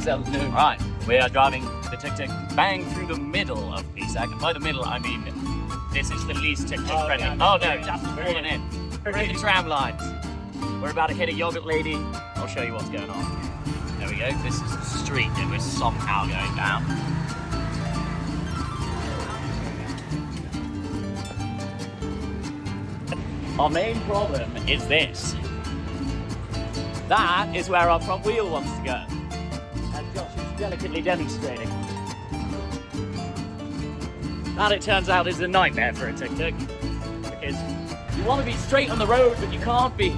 afternoon. Right, we are driving the tuk-tuk bang through the middle of Pisac. And by the middle, I mean this is the least tuk-tuk friendly. Oh no, just fallen in. We're in the tram lines. We're about to hit a yogurt lady. I'll show you what's going on. There we go. This is the street that we're somehow going down. Our main problem is this. That is where our front wheel wants to go. As Josh is delicately demonstrating. That, it turns out, is a nightmare for a tuk-tuk. Because you want to be straight on the road, but you can't be.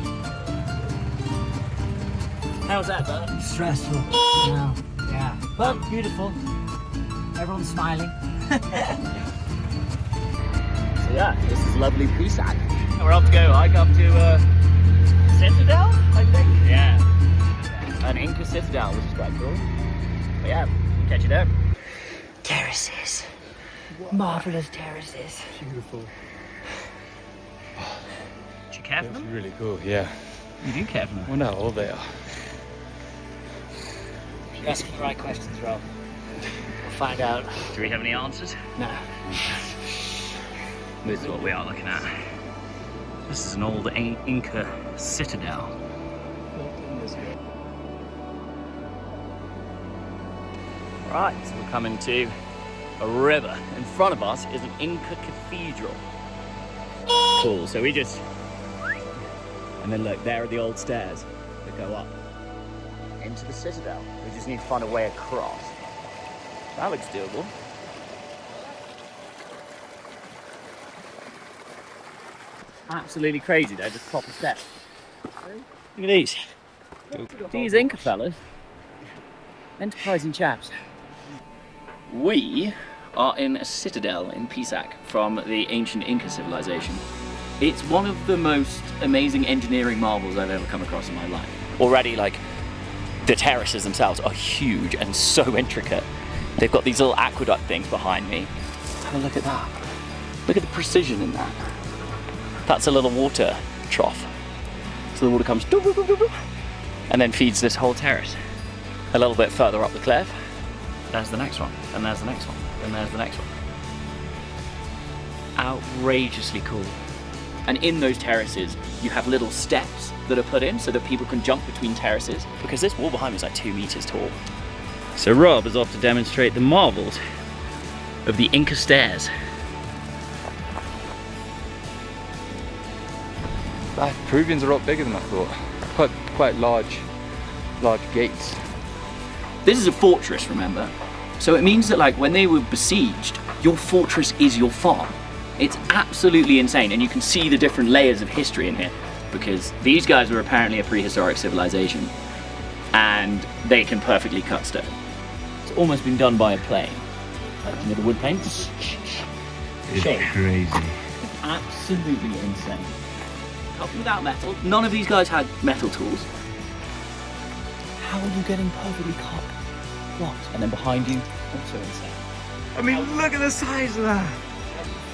How's that, Bert? Stressful. Yeah. But beautiful. Everyone's smiling. So yeah, this is lovely Pisac. We're off to go hike up to Citadel, I think. Yeah. An Inca citadel, which is quite cool. But yeah, catch you there. Terraces. Marvelous terraces. Beautiful. Do you care for That's them? really cool, yeah. You do care for them? Well, not all they are. You're asking the right questions, Rob. We'll find out. Do we have any answers? No. This is what we are looking at. This is an old Inca citadel. Right, so we're coming to a river. In front of us is an Inca cathedral. Cool, so we just... And then look, there are the old stairs that go up into the citadel. We just need to find a way across. That looks doable. Absolutely crazy though, just proper steps. Look at these. These Inca fellas. Enterprising chaps. We are in a citadel in Pisac from the ancient Inca civilization. It's one of the most amazing engineering marvels I've ever come across in my life. Already, like, the terraces themselves are huge and so intricate. They've got these little aqueduct things behind me. Have a look at that. Look at the precision in that. That's a little water trough. So the water comes and then feeds this whole terrace. A little bit further up the cliff, there's the next one, and there's the next one, and there's the next one. Outrageously cool. And in those terraces, you have little steps that are put in so that people can jump between terraces, because this wall behind me is like 2 meters tall. So Rob is off to demonstrate the marvels of the Inca stairs. Peruvians are a lot bigger than I thought. Quite large gates. This is a fortress, remember? So it means that, like, when they were besieged, your fortress is your farm. It's absolutely insane, and you can see the different layers of history in here, because these guys were apparently a prehistoric civilization, and they can perfectly cut stone. It's almost been done by a plane. Like, you know, the wood plane? It's crazy. Absolutely insane. Cut without metal. None of these guys had metal tools. How are you getting perfectly cut blocks? And then behind you, also insane. I mean, look at the size of that.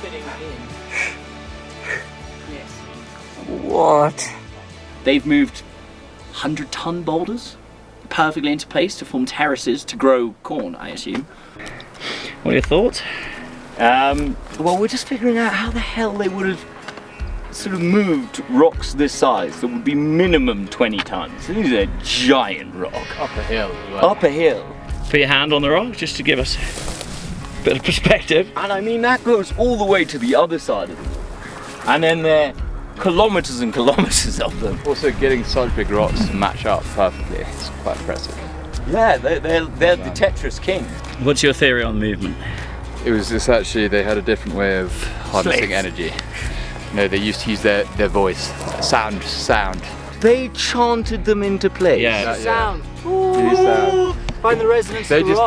Fitting in. Yes. What? They've moved 100-ton boulders perfectly into place to form terraces to grow corn, I assume. What are your thoughts? Well, we're just figuring out how the hell they would have sort of moved rocks this size that would be minimum 20 tons. This is a giant rock. Up a hill as well. Up a hill. Put your hand on the rock just to give us a bit of perspective. And I mean, that goes all the way to the other side of the wall. And then there are kilometers and kilometers of them. Also, getting such big rocks to match up perfectly is quite impressive. Yeah, they're the Tetris king. What's your theory on movement? It's actually, they had a different way of harnessing energy. You know, they used to use their voice, sound. They chanted them into place. Yeah, Sound. They use sound. Find the resonance They of the just,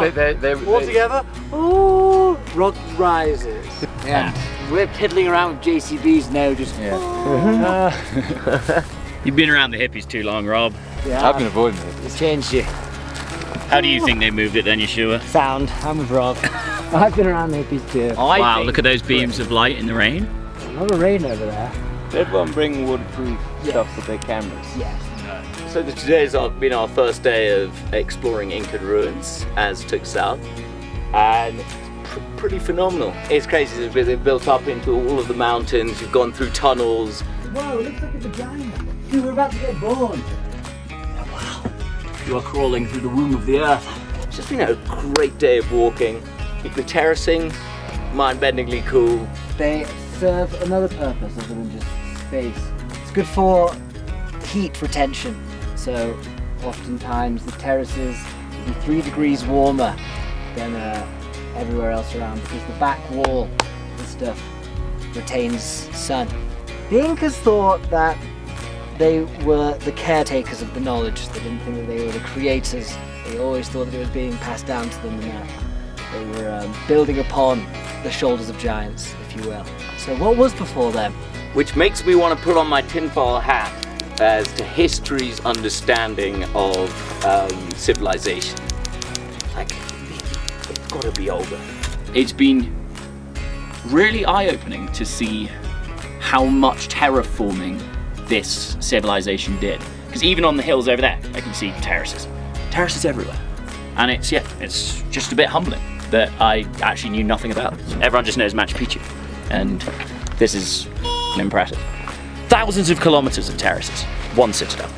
rock. All together. Ooh, rock rises. Yeah. We're piddling around with JCBs now, just. You've been around the hippies too long, Rob. Yeah. I've been avoiding it. It's changed you. How do you think they moved it then, Yeshua? Sound. I'm with Rob. I've been around the hippies too. Wow, look at those beams of light in the rain. A lot of rain over there. Everyone bring waterproof stuff for their cameras. Yes. So today's been our first day of exploring Incan ruins as took south, and pretty phenomenal. It's crazy, they've built up into all of the mountains, you've gone through tunnels. Whoa, it looks like a vagina. Dude, we're about to get born. Wow. You are crawling through the womb of the earth. It's just been a great day of walking. The terracing, mind-bendingly cool. They serve another purpose other than just space. It's good for heat retention. So oftentimes the terraces will be 3 degrees warmer than everywhere else around because the back wall and stuff retains sun. The Incas thought that they were the caretakers of the knowledge. They didn't think that they were the creators. They always thought that it was being passed down to them and that they were building upon the shoulders of giants, if you will. So what was before them? Which makes me want to put on my tinfoil hat as to history's understanding of civilization. Like, it's got to be older. It's been really eye-opening to see how much terraforming this civilization did. Because even on the hills over there, I can see terraces. Terraces everywhere. And it's just a bit humbling that I actually knew nothing about. Everyone just knows Machu Picchu. And this is impressive. Thousands of kilometers of terraces, one citadel.